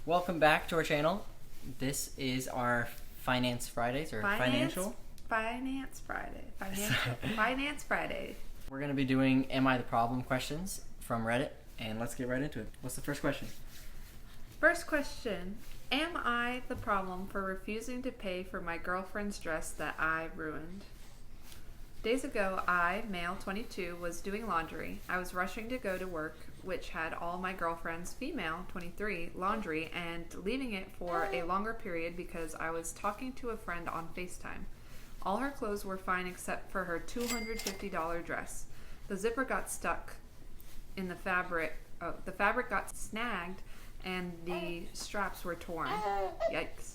Welcome back to our channel. This is our Finance Fridays or Financial. Finance Friday. We're going to be doing Am I the Problem questions from Reddit, and let's get right into it. What's the first question? First question. Am I the problem for refusing to pay for my girlfriend's dress that I ruined? Days ago, I, male 22, was doing laundry. I was rushing to go to work, which had all my girlfriend's, female 23, laundry, and leaving it for a longer period because I was talking to a friend on FaceTime. All her clothes were fine except for her $250 dress. The zipper got stuck in the fabric. The fabric got snagged and the straps were torn. Yikes.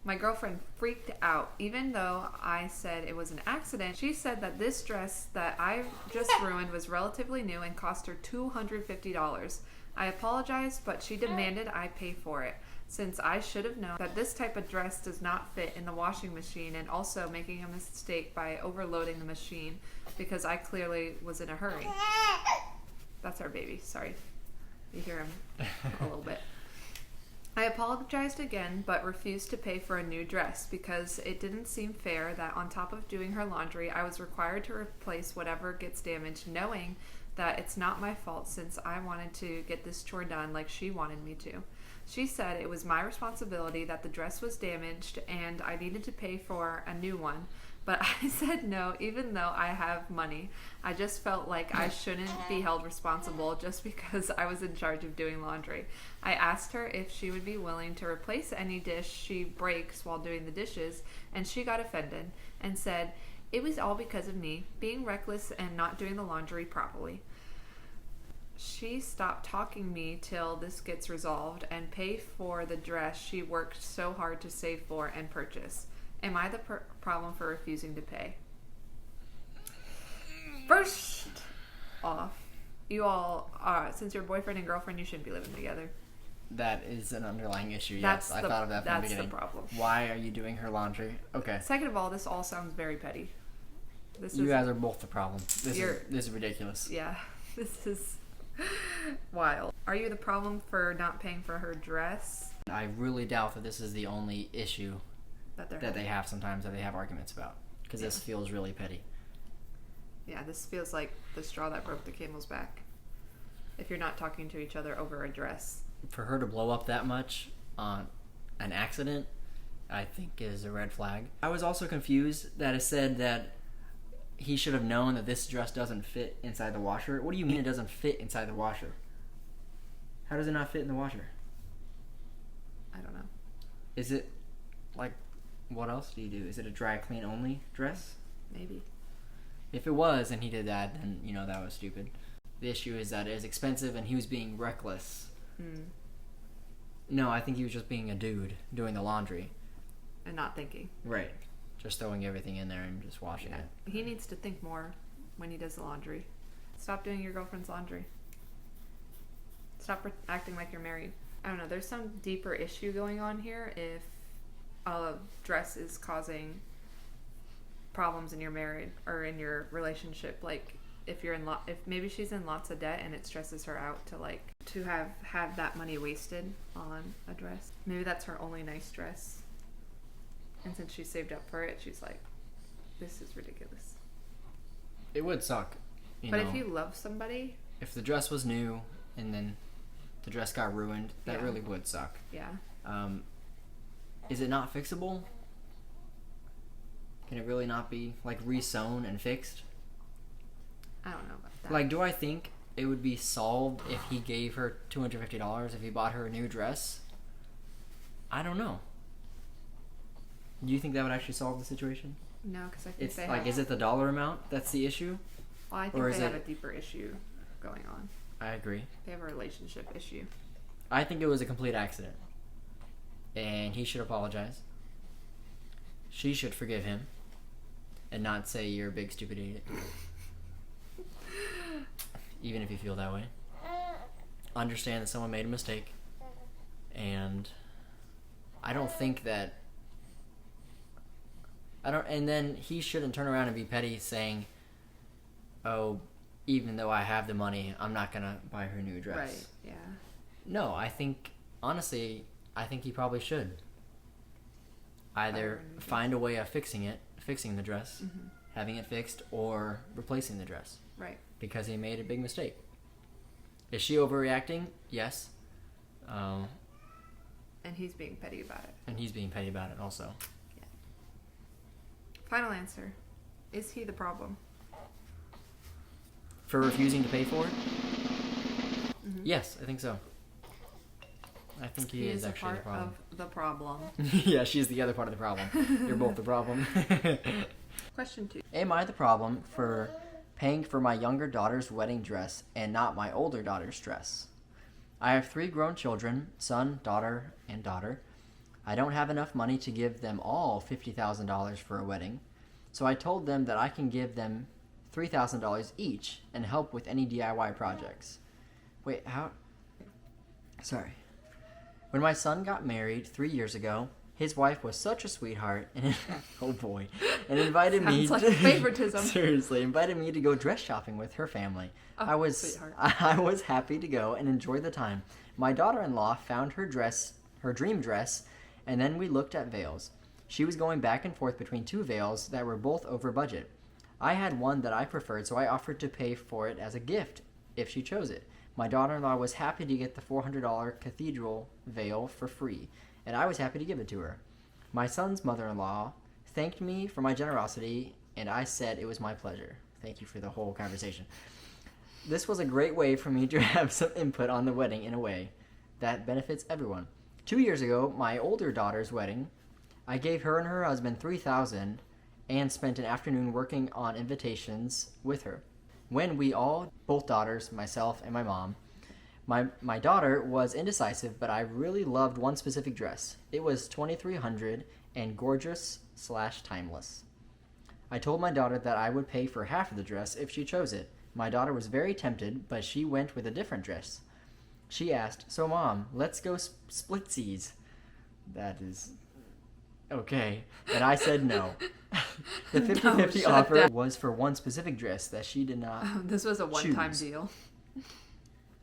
My girlfriend freaked out. Even though I said it was an accident, she said that this dress that I just ruined was relatively new and cost her $250. I apologized, but she demanded I pay for it, since I should have known that this type of dress does not fit in the washing machine, and also making a mistake by overloading the machine because I clearly was in a hurry. That's our baby. Sorry. You hear him a little bit. I apologized again, but refused to pay for a new dress because it didn't seem fair that on top of doing her laundry, I was required to replace whatever gets damaged, knowing that it's not my fault since I wanted to get this chore done like she wanted me to. She said it was my responsibility that the dress was damaged and I needed to pay for a new one. But I said no, even though I have money. I just felt like I shouldn't be held responsible just because I was in charge of doing laundry. I asked her if she would be willing to replace any dish she breaks while doing the dishes, and she got offended and said it was all because of me, being reckless and not doing the laundry properly. She stopped talking me till this gets resolved and pay for the dress she worked so hard to save for and purchase. Am I the problem for refusing to pay? First off, you all are, since you're boyfriend and girlfriend, you shouldn't be living together. That is an underlying issue, yes. I thought of that from the beginning. That's the problem. Why are you doing her laundry? Okay. Second of all, this all sounds very petty. You guys are both the problem. This is ridiculous. Yeah, this is wild. Are you the problem for not paying for her dress? I really doubt that this is the only issue that they have sometimes, that they have arguments about, because this feels really petty. Yeah, this feels like the straw that broke the camel's back. If you're not talking to each other over a dress. For her to blow up that much on an accident, I think is a red flag. I was also confused that it said that he should have known that this dress doesn't fit inside the washer. What do you mean it doesn't fit inside the washer? How does it not fit in the washer? I don't know. Is it like... What else do you do? Is it a dry clean only dress? Maybe. If it was and he did that, then, that was stupid. The issue is that it is expensive and he was being reckless. No, I think he was just being a dude doing the laundry. And not thinking. Right. Just throwing everything in there and just washing it. He needs to think more when he does the laundry. Stop doing your girlfriend's laundry. Stop acting like you're married. I don't know, there's some deeper issue going on here if a dress is causing problems in your marriage or in your relationship. Like if maybe she's in lots of debt and it stresses her out to have that money wasted on a dress. Maybe that's her only nice dress, and since she saved up for it, she's like, this is ridiculous. It would suck, but if you love somebody, if the dress was new and then the dress got ruined, that really would suck. Yeah. Is it not fixable? Can it really not be, re-sewn and fixed? I don't know about that. Do I think it would be solved if he gave her $250 if he bought her a new dress? I don't know. Do you think that would actually solve the situation? No, because I think is it the dollar amount that's the issue? Well, I think they have a deeper issue going on. I agree. They have a relationship issue. I think it was a complete accident. And he should apologize. She should forgive him. And not say you're a big stupid idiot. Even if you feel that way. Understand that someone made a mistake. And I don't think that... And then he shouldn't turn around and be petty saying, oh, even though I have the money, I'm not going to buy her new dress. Right, yeah. No, I think, honestly, I think he probably should either find a way of fixing the dress, having it fixed, or replacing the dress. Right. Because he made a big mistake. Is she overreacting? Yes. And he's being petty about it. And he's being petty about it also. Yeah. Final answer. Is he the problem? For refusing to pay for it? Yes, I think so. I think he is actually the problem. Of the problem. Yeah, she's the other part of the problem. You're both the problem. Question 2. Am I the problem for paying for my younger daughter's wedding dress and not my older daughter's dress? I have 3 grown children, son, daughter, and daughter. I don't have enough money to give them all $50,000 for a wedding, so I told them that I can give them $3,000 each and help with any DIY projects. Wait, how? Sorry. When my son got married 3 years ago, his wife was such a sweetheart, and oh boy, and invited me. Sounds like favoritism. Seriously, invited me to go dress shopping with her family. Oh, I was happy to go and enjoy the time. My daughter-in-law found her dream dress, and then we looked at veils. She was going back and forth between 2 veils that were both over budget. I had one that I preferred, so I offered to pay for it as a gift if she chose it. My daughter-in-law was happy to get the $400 cathedral veil for free, and I was happy to give it to her. My son's mother-in-law thanked me for my generosity, and I said it was my pleasure. Thank you for the whole conversation. This was a great way for me to have some input on the wedding in a way that benefits everyone. 2 years ago, my older daughter's wedding, I gave her and her husband $3,000 and spent an afternoon working on invitations with her. When we all, both daughters, myself and my mom, my daughter was indecisive, but I really loved one specific dress. It was $2,300 and gorgeous/timeless. I told my daughter that I would pay for half of the dress if she chose it. My daughter was very tempted, but she went with a different dress. She asked, "So Mom, let's go splitsies." That is okay. And I said no. The 50-50 offer was for one specific dress that she did not This was a one-time deal.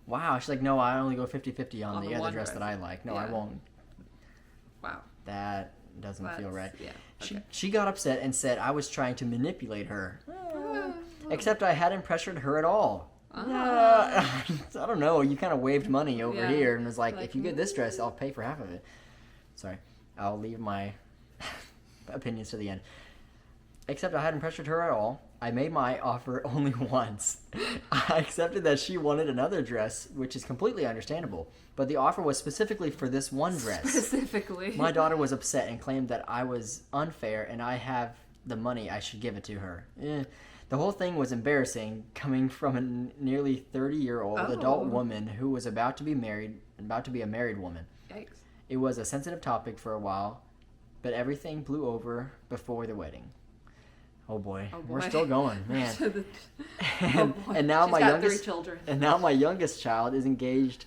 Wow. She's like, "No, I only go 50-50 on the other dress that I like. No, yeah. I won't." Wow. That doesn't feel right. Yeah. Okay. She got upset and said I was trying to manipulate her. Except I hadn't pressured her at all. I don't know. You kind of waved money over here and was like, if you get this dress, I'll pay for half of it. Sorry. I'll leave my opinions to the end. Except I hadn't pressured her at all. I made my offer only once. I accepted that she wanted another dress, which is completely understandable. But the offer was specifically for this one dress. Specifically. My daughter was upset and claimed that I was unfair and I have the money, I should give it to her. The whole thing was embarrassing, coming from a nearly 30-year-old adult woman who was about to be a married woman. Yikes. It was a sensitive topic for a while, but everything blew over before the wedding. Oh boy. We're still going, man. And now my youngest 3 children. And now my youngest child is engaged.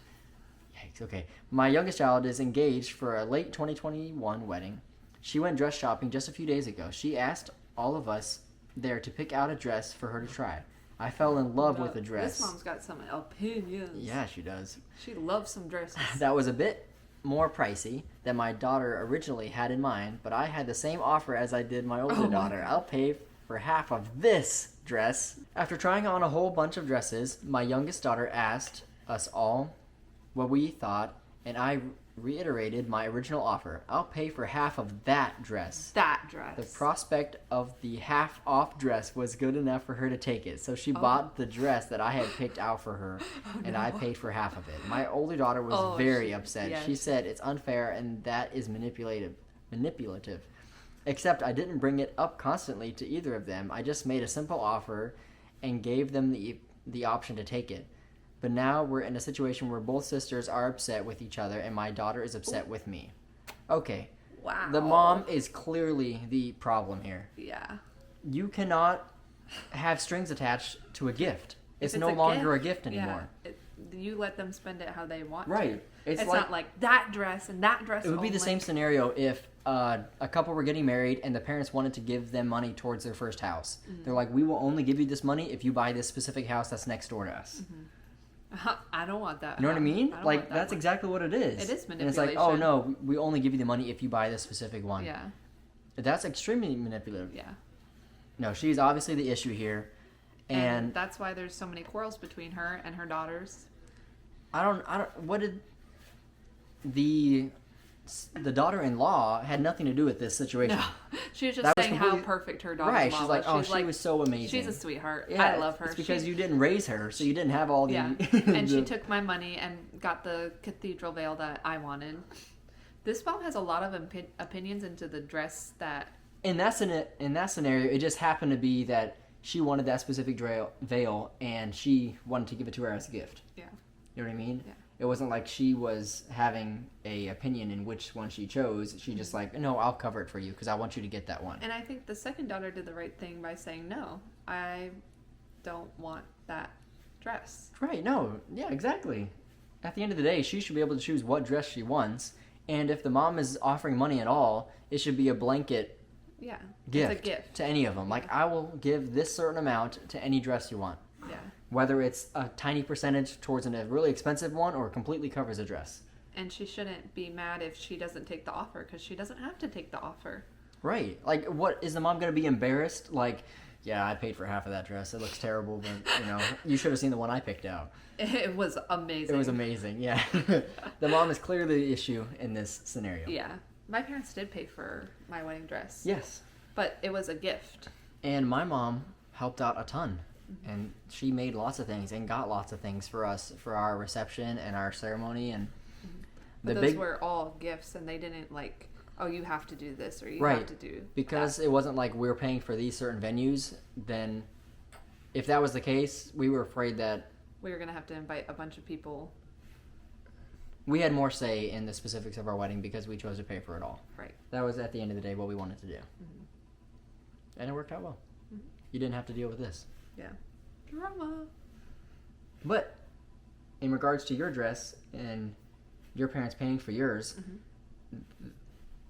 Yikes, okay. My youngest child is engaged for a late 2021 wedding. She went dress shopping just a few days ago. She asked all of us there to pick out a dress for her to try. I fell in love with the dress. This mom's got some opinions. Yeah, she does. She loves some dresses. That was a bit more pricey than my daughter originally had in mind, but I had the same offer as I did my older daughter. I'll pay for half of this dress. After trying on a whole bunch of dresses, my youngest daughter asked us all what we thought, and I reiterated my original offer. I'll pay for half of that dress. That dress. The prospect of the half-off dress was good enough for her to take it, so she bought the dress that I had picked out for her, and I paid for half of it. My older daughter was very upset. Yes. She said it's unfair and that is manipulative. Except I didn't bring it up constantly to either of them. I just made a simple offer and gave them the option to take it. But now we're in a situation where both sisters are upset with each other and my daughter is upset with me. Okay. Wow. The mom is clearly the problem here. Yeah. You cannot have strings attached to a gift. It's no longer a gift anymore. Yeah. You let them spend it how they want right. to. It's not like that dress and that dress It would be the same scenario if a couple were getting married and the parents wanted to give them money towards their first house. Mm-hmm. They're like, we will only give you this money if you buy this specific house that's next door to us. Mm-hmm. I don't want that. You know what I mean? I don't Like, want that that's one. exactly what it is. It is And it's like, oh manipulation. no, we only give you the money if you buy this specific one. Yeah. That's extremely manipulative. Yeah. No, she's obviously the issue here. And that's why there's so many quarrels between her and her daughters. what did the daughter-in-law had nothing to do with this situation. No, she was just That was saying how completely- perfect her daughter Right, was. she's like, oh, she was so amazing. She's a sweetheart. Yeah, I love her. It's because you didn't raise her, so you didn't have all the... Yeah, and she took my money and got the cathedral veil that I wanted. This mom has a lot of opinions into the dress that... In that scenario, it just happened to be that she wanted that specific veil, and she wanted to give it to her as a gift. Yeah. You know what I mean? Yeah. It wasn't like she was having a opinion in which one she chose. She just like, no, I'll cover it for you because I want you to get that one. And I think the second daughter did the right thing by saying, no, I don't want that dress. Right, no, yeah, exactly. At the end of the day, she should be able to choose what dress she wants. And if the mom is offering money at all, it should be a blanket It's a gift to any of them. Like, I will give this certain amount to any dress you want. Yeah. Whether it's a tiny percentage towards a really expensive one or completely covers a dress. And she shouldn't be mad if she doesn't take the offer because she doesn't have to take the offer. Right. Like, what, is the mom going to be embarrassed? Like, yeah, I paid for half of that dress. It looks terrible, but, you should have seen the one I picked out. It was amazing. It was amazing, yeah. The mom is clearly the issue in this scenario. Yeah. My parents did pay for my wedding dress. Yes. But it was a gift. And my mom helped out a ton. And she made lots of things and got lots of things for us for our reception and our ceremony. And But those were all gifts, and they didn't like, oh, you have to do this or you have to do because that. It wasn't like we were paying for these certain venues. Then if that was the case, we were afraid that we were going to have to invite a bunch of people. We had more say in the specifics of our wedding because we chose to pay for it all. Right. That was, at the end of the day, what we wanted to do. And it worked out well. You didn't have to deal with this. Yeah. Drama. But in regards to your dress and your parents paying for yours,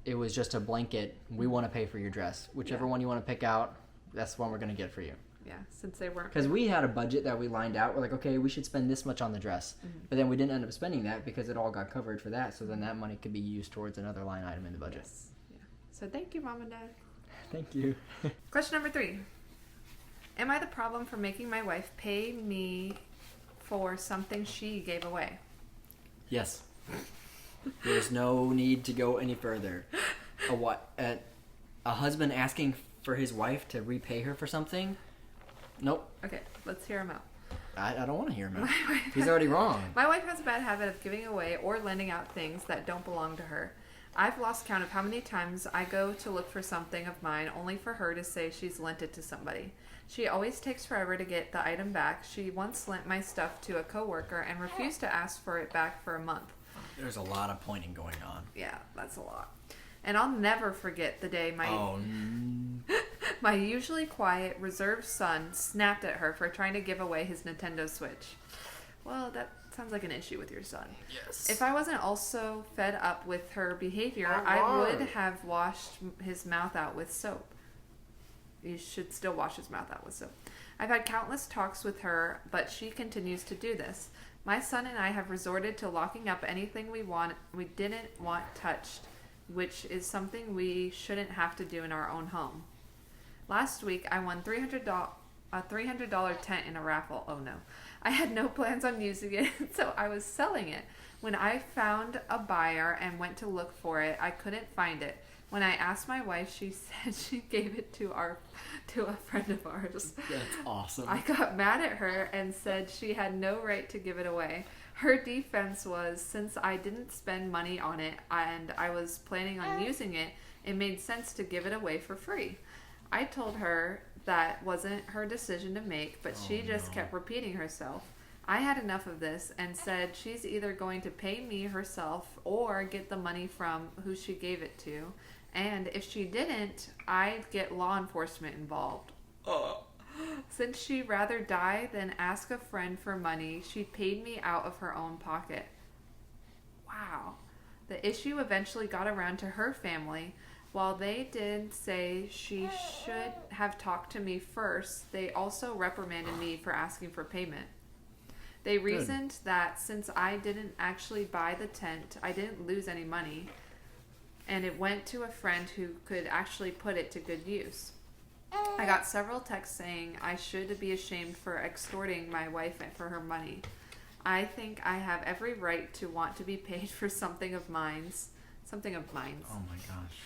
it was just a blanket, we want to pay for your dress. Whichever one you want to pick out, that's the one we're going to get for you. Yeah, since they weren't... Because we had a budget that we lined out. We're like, okay, we should spend this much on the dress. But then we didn't end up spending that because it all got covered for that. So then that money could be used towards another line item in the budget. Yes. Yeah. So thank you, Mom and Dad. Thank you. Question number 3. Am I the problem for making my wife pay me for something she gave away? Yes. There's no need to go any further. A husband asking for his wife to repay her for something? Nope. Okay, let's hear him out. I don't want to hear him out. He's already wrong. My wife has a bad habit of giving away or lending out things that don't belong to her. I've lost count of how many times I go to look for something of mine only for her to say she's lent it to somebody. She always takes forever to get the item back. She once lent my stuff to a coworker and refused to ask for it back for a month. There's a lot of pointing going on. Yeah, that's a lot. And I'll never forget the day my usually quiet, reserved son snapped at her for trying to give away his Nintendo Switch. Well, that sounds like an issue with your son. Yes. If I wasn't also fed up with her behavior, I would have washed his mouth out with soap. You should still wash his mouth out with soap. I've had countless talks with her, but she continues to do this. My son and I have resorted to locking up anything we didn't want touched, which is something we shouldn't have to do in our own home. Last week, I won a $300 tent in a raffle. Oh no. I had no plans on using it, so I was selling it. When I found a buyer and went to look for it, I couldn't find it. When I asked my wife, she said she gave it to a friend of ours. That's awesome. I got mad at her and said she had no right to give it away. Her defense was, since I didn't spend money on it and I was planning on using it, it made sense to give it away for free. I told her that wasn't her decision to make, but she just kept repeating herself. I had enough of this and said she's either going to pay me herself or get the money from who she gave it to. And if she didn't, I'd get law enforcement involved. Since she'd rather die than ask a friend for money, she paid me out of her own pocket. Wow. The issue eventually got around to her family. While they did say she should have talked to me first, they also reprimanded me for asking for payment. They reasoned that since I didn't actually buy the tent, I didn't lose any money, and it went to a friend who could actually put it to good use. I got several texts saying I should be ashamed for extorting my wife for her money. I think I have every right to want to be paid for something of mine. Oh my gosh.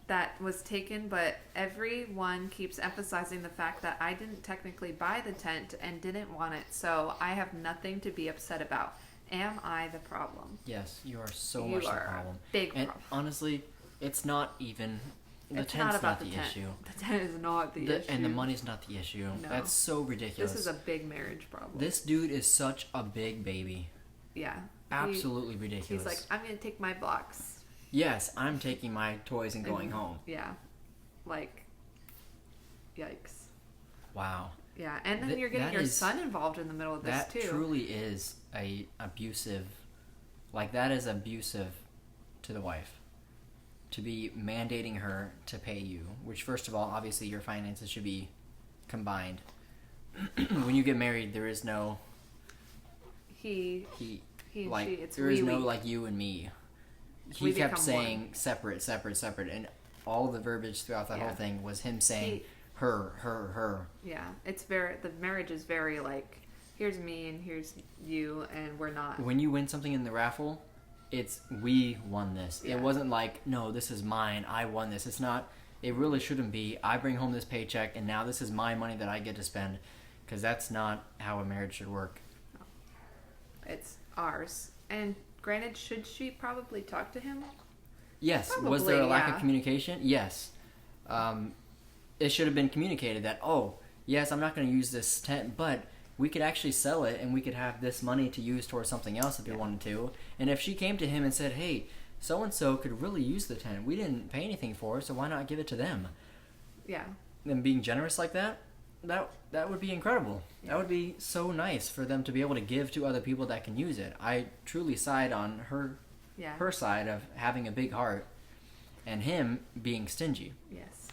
That was taken, but everyone keeps emphasizing the fact that I didn't technically buy the tent and didn't want it, so I have nothing to be upset about. Am I the problem? Yes, you are so much the problem. Big and problem. honestly, it's not even the It's tent's not about not the tent. issue. The tent is not the issue. And the money's not the issue. No. That's so ridiculous. This is a big marriage problem. This dude is such a big baby. Yeah. Absolutely ridiculous. He's like, I'm going to take my blocks. Yes, I'm taking my toys and going home. Yeah. Like, yikes. Wow. Yeah, and then you're getting your son involved in the middle of this, too. That truly is abusive. Like, that is abusive to the wife. To be mandating her to pay you. Which, first of all, obviously your finances should be combined. When you get married, there is no... He and like, she, it's there is no, like, you and me. He kept saying one. separate, and all the verbiage throughout that whole thing was him saying her. Yeah, the marriage is very like, here's me and here's you, and we're not. When you win something in the raffle, it's we won this. Yeah. It wasn't like, no, this is mine, I won this. It's not. It really shouldn't be. I bring home this paycheck, and now this is my money that I get to spend, because that's not how a marriage should work. It's ours. And granted, should she probably talk to him? Yes. Probably, was there a lack of communication? Yes. It should have been communicated that, oh, yes, I'm not going to use this tent, but we could actually sell it, and we could have this money to use towards something else if we wanted to. And if she came to him and said, hey, so-and-so could really use the tent. We didn't pay anything for it, so why not give it to them? Yeah. And being generous like that would be incredible. Yeah. That would be so nice for them to be able to give to other people that can use it. I truly side on her side of having a big heart and him being stingy. Yes.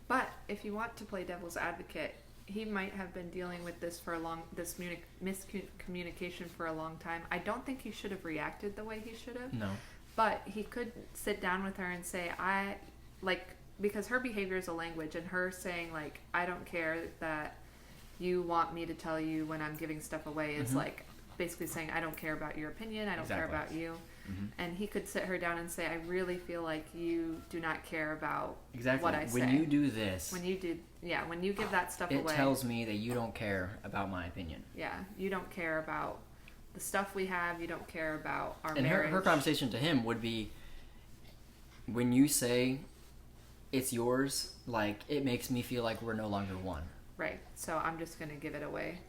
But if you want to play devil's advocate, he might have been dealing with this miscommunication for a long time. I don't think he should have reacted the way he should have. No. But he could sit down with her and say, because her behavior is a language, and her saying, like, I don't care that you want me to tell you when I'm giving stuff away is like basically saying, I don't care about your opinion, I don't care about you. Mm-hmm. And he could sit her down and say, I really feel like you do not care about what I say. When you do this. When you give that stuff away. It tells me that you don't care about my opinion. Yeah, you don't care about the stuff we have, you don't care about our marriage. And her conversation to him would be, when you say it's yours, like, it makes me feel like we're no longer one. Right. So I'm just going to give it away.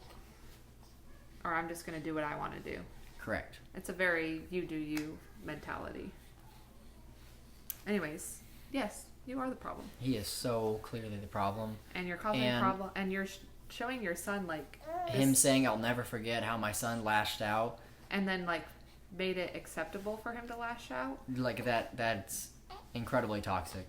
Or I'm just going to do what I want to do. Correct. It's a very you do you mentality. Anyways, yes, you are the problem. He is so clearly the problem. And you're causing a problem, and you're showing your son, like... Him saying, I'll never forget how my son lashed out. And then, like, made it acceptable for him to lash out. Like, that's... incredibly toxic.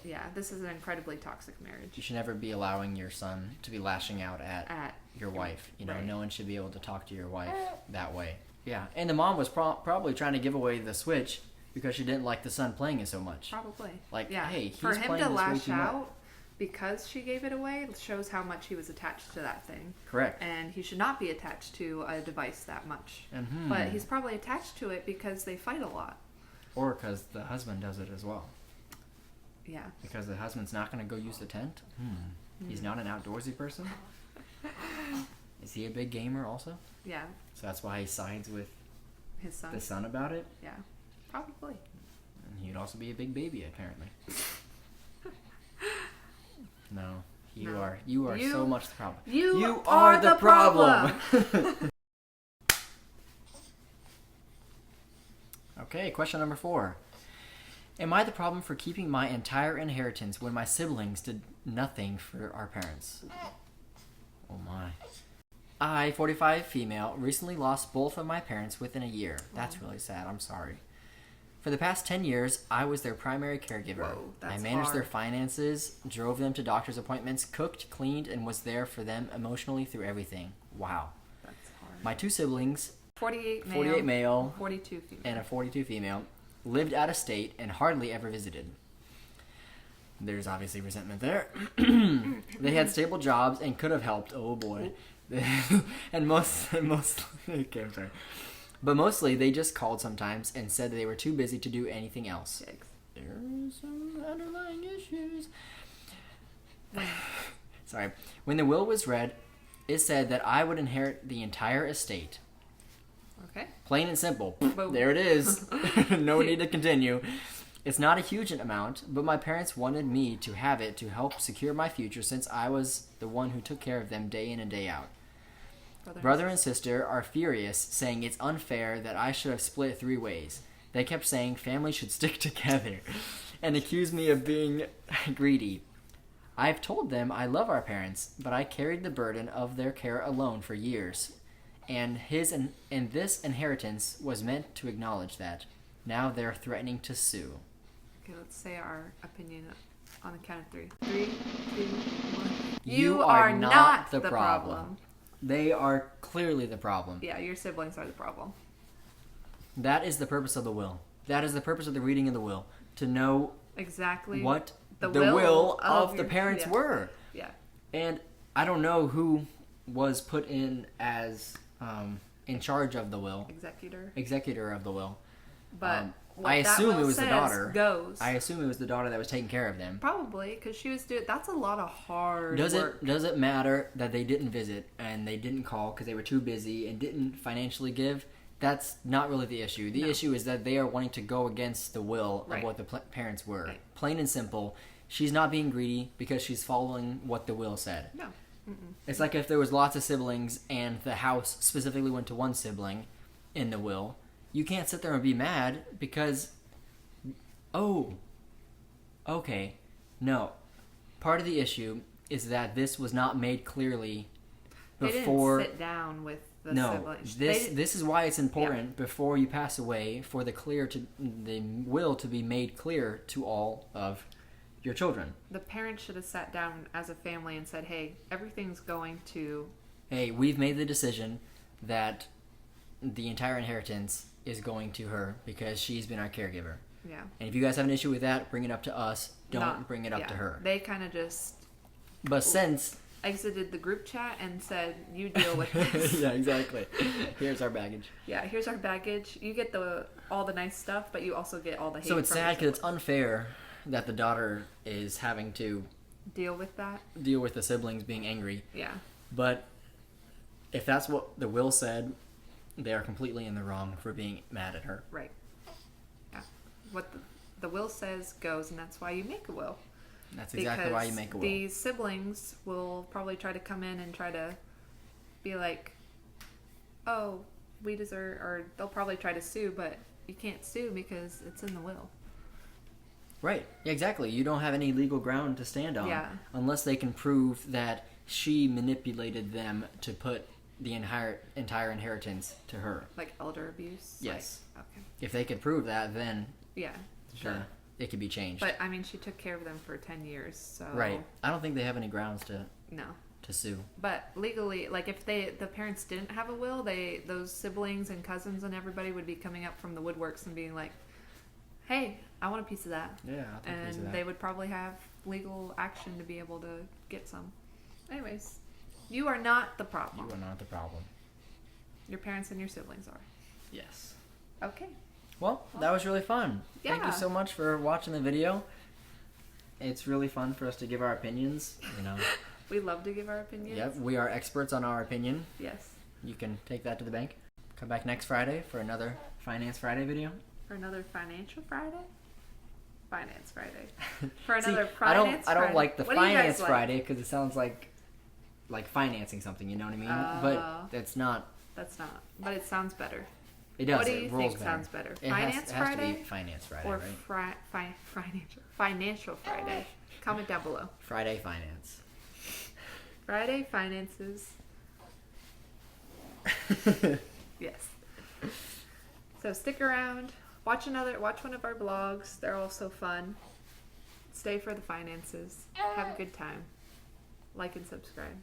Yeah, this is an incredibly toxic marriage. You should never be allowing your son to be lashing out at your wife. You know, right. No one should be able to talk to your wife that way. Yeah, and the mom was probably trying to give away the Switch because she didn't like the son playing it so much. Probably. Like, hey, he's for him playing to this lash way too out much. Because she gave it away shows how much he was attached to that thing. Correct. And he should not be attached to a device that much. Mm-hmm. But he's probably attached to it because they fight a lot. Or because the husband does it as well. Yeah. Because the husband's not going to go use the tent. He's not an outdoorsy person. Is he a big gamer also? Yeah. So that's why he sides with his son. The son about it? Yeah. Probably. And he'd also be a big baby, apparently. No. You are so much the problem. You are the problem. Okay, question number 4. Am I the problem for keeping my entire inheritance when my siblings did nothing for our parents? Oh my. I, 45 female, recently lost both of my parents within a year. That's really sad. I'm sorry. For the past 10 years, I was their primary caregiver. Whoa, that's I managed hard. their finances, drove them to doctor's appointments, cooked, cleaned, and was there for them emotionally through everything. Wow. That's hard. My two siblings, 48 male, 48 male, 42 female. and a 42 female, lived out of state and hardly ever visited. There's obviously resentment there. They had stable jobs and could have helped. Oh boy. and most okay, I'm sorry. But mostly they just called sometimes and said they were too busy to do anything else. Yikes. There are some underlying issues. Sorry. When the will was read, it said that I would inherit the entire estate. Okay. Plain and simple. Boom. There it is. No need to continue. It's not a huge amount, but my parents wanted me to have it to help secure my future since I was the one who took care of them day in and day out. Brother and sister are furious, saying it's unfair that I should have split 3 ways. They kept saying family should stick together and accused me of being greedy. I've told them I love our parents, but I carried the burden of their care alone for years, and this inheritance was meant to acknowledge that. Now they're threatening to sue. Okay, let's say our opinion on the count of 3. 3, 2, 1. You are not the problem. They are clearly the problem. Yeah, your siblings are the problem. That is the purpose of the will. That is the purpose of the reading of the will. To know exactly what the will of the parents were. Yeah. And I don't know who was put in as in charge of the will. Executor of the will. But I assume it was the daughter. Goes. I assume it was the daughter that was taking care of them. Probably, because she was doing. That's a lot of hard work. Does it matter that they didn't visit and they didn't call because they were too busy and didn't financially give? That's not really the issue. The issue is that they are wanting to go against the will of what the parents were. Right. Plain and simple. She's not being greedy because she's following what the will said. No. Mm-mm. It's like if there was lots of siblings and the house specifically went to one sibling in the will. You can't sit there and be mad because, okay, no. Part of the issue is that this was not made clearly before. They didn't sit down with the siblings. This is why it's important before you pass away for the will to be made clear to all of your children. The parents should have sat down as a family and said, "Hey, everything's going to." Hey, we've made the decision that the entire inheritance is going to her because she's been our caregiver. Yeah. And if you guys have an issue with that, bring it up to us. Don't bring it up to her. They kind of just... But since... exited the group chat and said, you deal with this. Yeah, exactly. Here's our baggage. Yeah, here's our baggage. You get all the nice stuff, but you also get all the hate. So it's sad because it's unfair that the daughter is having to... deal with that. Deal with the siblings being angry. Yeah. But if that's what the will said... they are completely in the wrong for being mad at her. Right. Yeah. What the will says goes, and that's why you make a will. That's exactly why you make a will. These siblings will probably try to come in and try to be like, oh, we deserve, or they'll probably try to sue, but you can't sue because it's in the will. Right. Yeah, exactly. You don't have any legal ground to stand on unless they can prove that she manipulated them to put the entire inheritance to her. Like elder abuse? Yes. Like, okay. If they could prove that, then sure. It could be changed. But, I mean, she took care of them for 10 years, so... Right. I don't think they have any grounds to sue. But legally, like, if the parents didn't have a will, those siblings and cousins and everybody would be coming up from the woodworks and being like, hey, I want a piece of that. Yeah, I'll take a piece of that. And they would probably have legal action to be able to get some. Anyways... you are not the problem. You are not the problem. Your parents and your siblings are. Yes. Okay. Well, that was really fun. Yeah. Thank you so much for watching the video. It's really fun for us to give our opinions, you know. We love to give our opinions. Yep, we are experts on our opinion. Yes. You can take that to the bank. Come back next Friday for another Finance Friday video. For another Financial Friday? Finance Friday. For another Finance Friday. I don't like the Finance Friday because it sounds like financing something, you know what I mean? But that's not. That's not. But it sounds better. It does. What do you think sounds better? Finance Friday? Has to be Finance Friday, or right? Financial Friday. Comment down below. Friday Finance. Friday Finances. Yes. So stick around. Watch one of our blogs. They're all so fun. Stay for the finances. Have a good time. Like and subscribe.